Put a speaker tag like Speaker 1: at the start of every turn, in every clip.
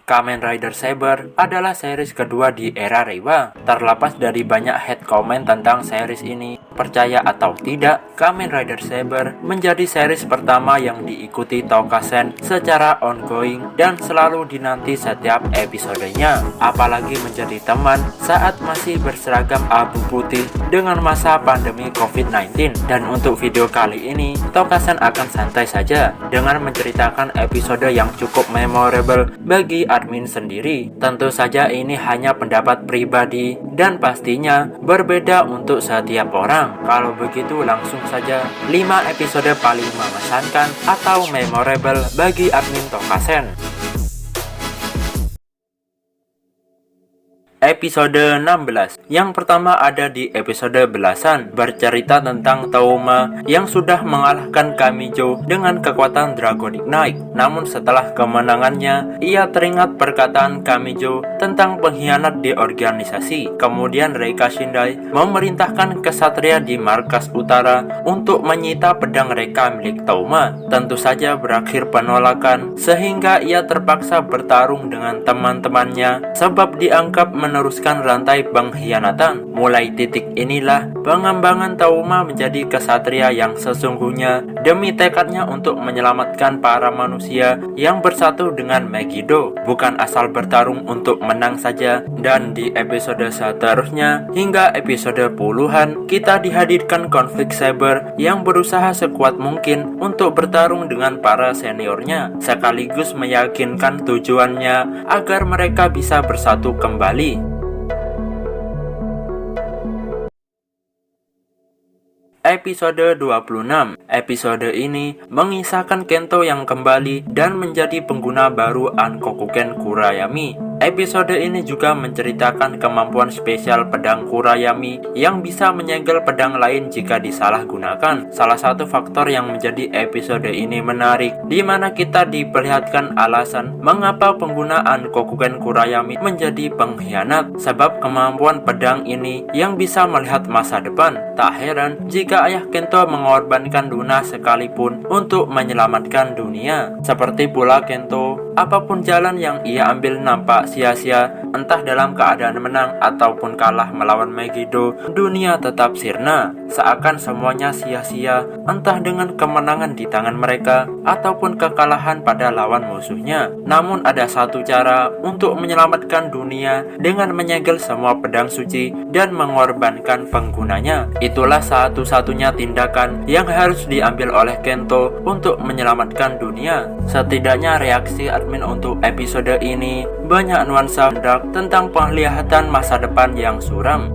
Speaker 1: Kamen Rider Saber adalah series kedua di era Reiwa. Terlepas dari banyak hate comment tentang series ini, percaya atau tidak, Kamen Rider Saber menjadi series pertama yang diikuti Tokasen secara ongoing dan selalu dinanti setiap episodenya. Apalagi menjadi teman saat masih berseragam abu putih dengan masa pandemi COVID-19. Dan untuk video kali ini, Tokasen akan santai saja dengan menceritakan episode yang cukup memorable bagi admin sendiri. Tentu saja ini hanya pendapat pribadi dan pastinya berbeda untuk setiap orang. Kalau begitu langsung saja 5 episode paling mengesankan atau memorable bagi admin Tokasen. Episode 16. Yang pertama ada di episode belasan, bercerita tentang Touma yang sudah mengalahkan Kamijo dengan kekuatan Dragonic Knight. Namun setelah kemenangannya, ia teringat perkataan Kamijo tentang pengkhianat di organisasi. Kemudian Reika Shindai memerintahkan kesatria di markas utara untuk menyita pedang Reika milik Touma. Tentu saja berakhir penolakan sehingga ia terpaksa bertarung dengan teman-temannya sebab dianggap meneruskan rantai pengkhianatan. Mulai titik inilah pengembangan Touma menjadi kesatria yang sesungguhnya demi tekadnya untuk menyelamatkan para manusia yang bersatu dengan Megiddo, bukan asal bertarung untuk menang saja. Dan di episode seterusnya hingga episode puluhan, kita dihadirkan konflik Saber yang berusaha sekuat mungkin untuk bertarung dengan para seniornya, sekaligus meyakinkan tujuannya agar mereka bisa bersatu kembali. Episode 26. Episode ini mengisahkan Kento yang kembali dan menjadi pengguna baru Ankokuken Kurayami. Episode ini juga menceritakan kemampuan spesial pedang Kurayami yang bisa menyegel pedang lain jika disalahgunakan. Salah satu faktor yang menjadi episode ini menarik, di mana kita diperlihatkan alasan mengapa penggunaan Kokuken Kurayami menjadi pengkhianat, sebab kemampuan pedang ini yang bisa melihat masa depan. Tak heran jika ayah Kento mengorbankan Luna sekalipun untuk menyelamatkan dunia. Seperti pula Kento, apapun jalan yang ia ambil nampak sia-sia, entah dalam keadaan menang ataupun kalah melawan Megiddo, dunia tetap sirna. Seakan semuanya sia-sia, entah dengan kemenangan di tangan mereka ataupun kekalahan pada lawan musuhnya. Namun ada satu cara untuk menyelamatkan dunia dengan menyegel semua pedang suci dan mengorbankan penggunanya. Itulah satu-satunya tindakan yang harus diambil oleh Kento untuk menyelamatkan dunia. Setidaknya reaksi admin untuk episode ini banyak nuansa dark tentang penglihatan masa depan yang suram.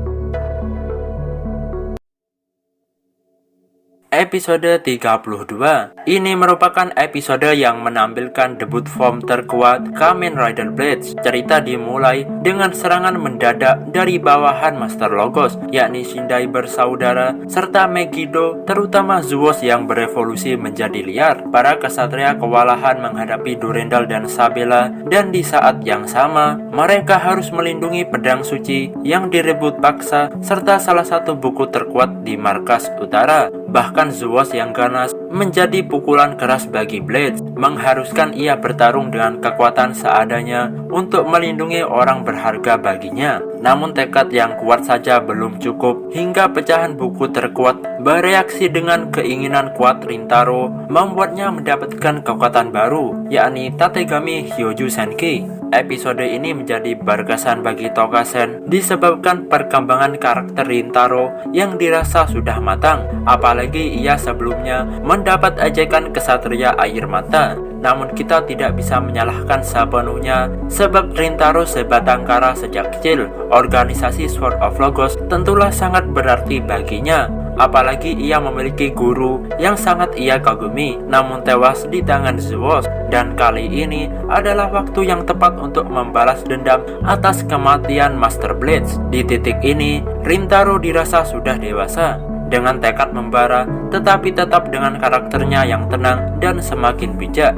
Speaker 1: Episode 32. Ini merupakan episode yang menampilkan debut form terkuat Kamen Rider Blades. Cerita dimulai dengan serangan mendadak dari bawahan Master Logos, yakni Shindai bersaudara serta Megiddo, terutama Zuos yang berevolusi menjadi liar. Para kesatria kewalahan menghadapi Durendal dan Sabela, dan di saat yang sama mereka harus melindungi pedang suci yang direbut paksa serta salah satu buku terkuat di markas utara. Bahkan Zuos yang ganas menjadi pukulan keras bagi Blades, mengharuskan ia bertarung dengan kekuatan seadanya untuk melindungi orang berharga baginya. Namun tekad yang kuat saja belum cukup, hingga pecahan buku terkuat bereaksi dengan keinginan kuat Rintaro membuatnya mendapatkan kekuatan baru, yakni Tategami Hyoju Senki. Episode ini menjadi berkesan bagi Tokasen disebabkan perkembangan karakter Rintaro yang dirasa sudah matang, apalagi ia sebelumnya mendapat ejekan kesatria air mata. Namun kita tidak bisa menyalahkan sepenuhnya, sebab Rintaro sebatang kara sejak kecil. Organisasi Sword of Logos tentulah sangat berarti baginya, apalagi ia memiliki guru yang sangat ia kagumi namun tewas di tangan Zuos. Dan kali ini adalah waktu yang tepat untuk membalas dendam atas kematian Master Blades. Di titik ini Rintaro dirasa sudah dewasa, dengan tekad membara tetapi tetap dengan karakternya yang tenang dan semakin bijak.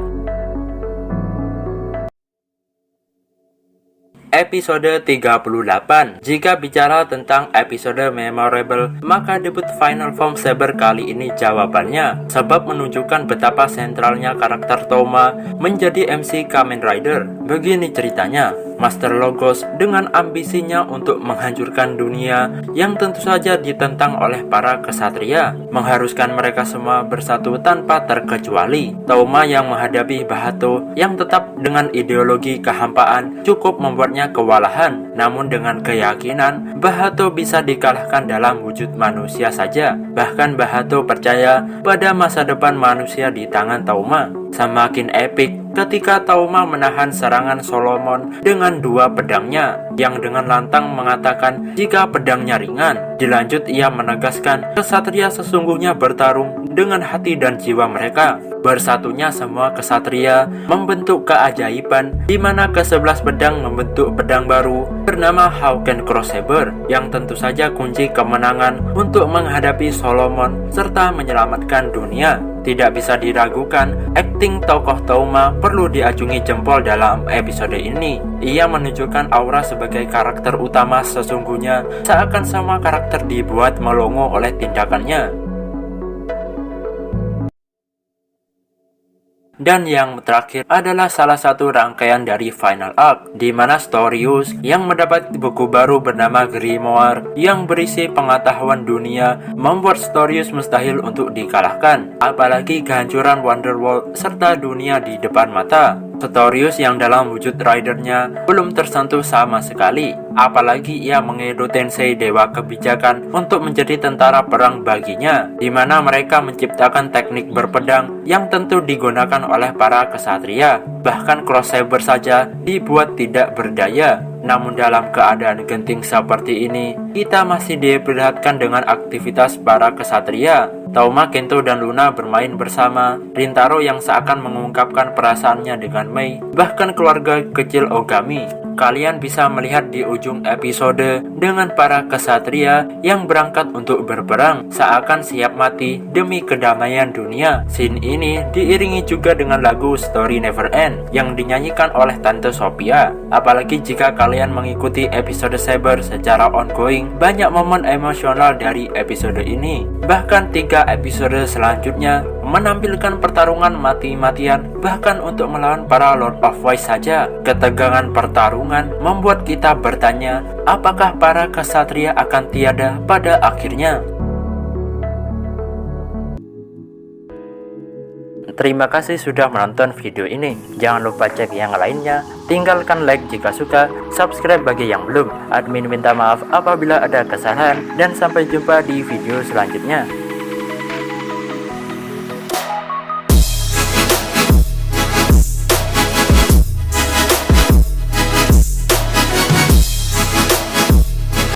Speaker 1: Episode 38. Jika bicara tentang episode memorable, maka debut Final Form Saber kali ini jawabannya, sebab menunjukkan betapa sentralnya karakter Touma menjadi MC Kamen Rider. Begini ceritanya, Master Logos dengan ambisinya untuk menghancurkan dunia yang tentu saja ditentang oleh para kesatria, mengharuskan mereka semua bersatu tanpa terkecuali. Touma yang menghadapi Bahato yang tetap dengan ideologi kehampaan cukup membuatnya kewalahan, namun dengan keyakinan Bahato bisa dikalahkan dalam wujud manusia saja. Bahkan Bahato percaya pada masa depan manusia di tangan Touma. Semakin epik ketika Touma menahan serangan Solomon dengan dua pedangnya, yang dengan lantang mengatakan jika pedangnya ringan. Dilanjut ia menegaskan kesatria sesungguhnya bertarung dengan hati dan jiwa mereka. Bersatunya semua kesatria membentuk keajaiban, di mana ke-11 pedang membentuk pedang baru bernama Hawken Cross Saber, yang tentu saja kunci kemenangan untuk menghadapi Solomon serta menyelamatkan dunia. Tidak bisa diragukan, akting tokoh Touma perlu diacungi jempol dalam episode ini. Ia menunjukkan aura sebagai karakter utama sesungguhnya, seakan semua karakter dibuat melongo oleh tindakannya. Dan yang terakhir adalah salah satu rangkaian dari Final Arc, di mana Storius yang mendapat buku baru bernama Grimoire yang berisi pengetahuan dunia membuat Storius mustahil untuk dikalahkan, apalagi kehancuran Wonderworld serta dunia di depan mata. Storius yang dalam wujud ridernya belum tersentuh sama sekali, apalagi ia mengedo Tensei dewa kebijakan untuk menjadi tentara perang baginya, di mana mereka menciptakan teknik berpedang yang tentu digunakan oleh para kesatria. Bahkan Cross Saber saja dibuat tidak berdaya. Namun dalam keadaan genting seperti ini, kita masih diperlihatkan dengan aktivitas para kesatria. Touma, Kento, dan Luna bermain bersama. Rintaro yang seakan mengungkapkan perasaannya dengan Mei, bahkan keluarga kecil Ogami. Kalian bisa melihat di ujung episode dengan para kesatria yang berangkat untuk berperang, seakan siap mati demi kedamaian dunia. Scene ini diiringi juga dengan lagu Story Never End yang dinyanyikan oleh Tante Sophia. Apalagi jika kalian mengikuti episode Saber secara ongoing, banyak momen emosional dari episode ini. Bahkan 3 episode selanjutnya menampilkan pertarungan mati-matian, bahkan untuk melawan para Lord of Voice saja. Ketegangan pertarungan membuat kita bertanya, apakah para kesatria akan tiada pada akhirnya? Terima kasih sudah menonton video ini. Jangan lupa cek yang lainnya. Tinggalkan like jika suka, subscribe bagi yang belum. Admin minta maaf apabila ada kesalahan, dan sampai jumpa di video selanjutnya.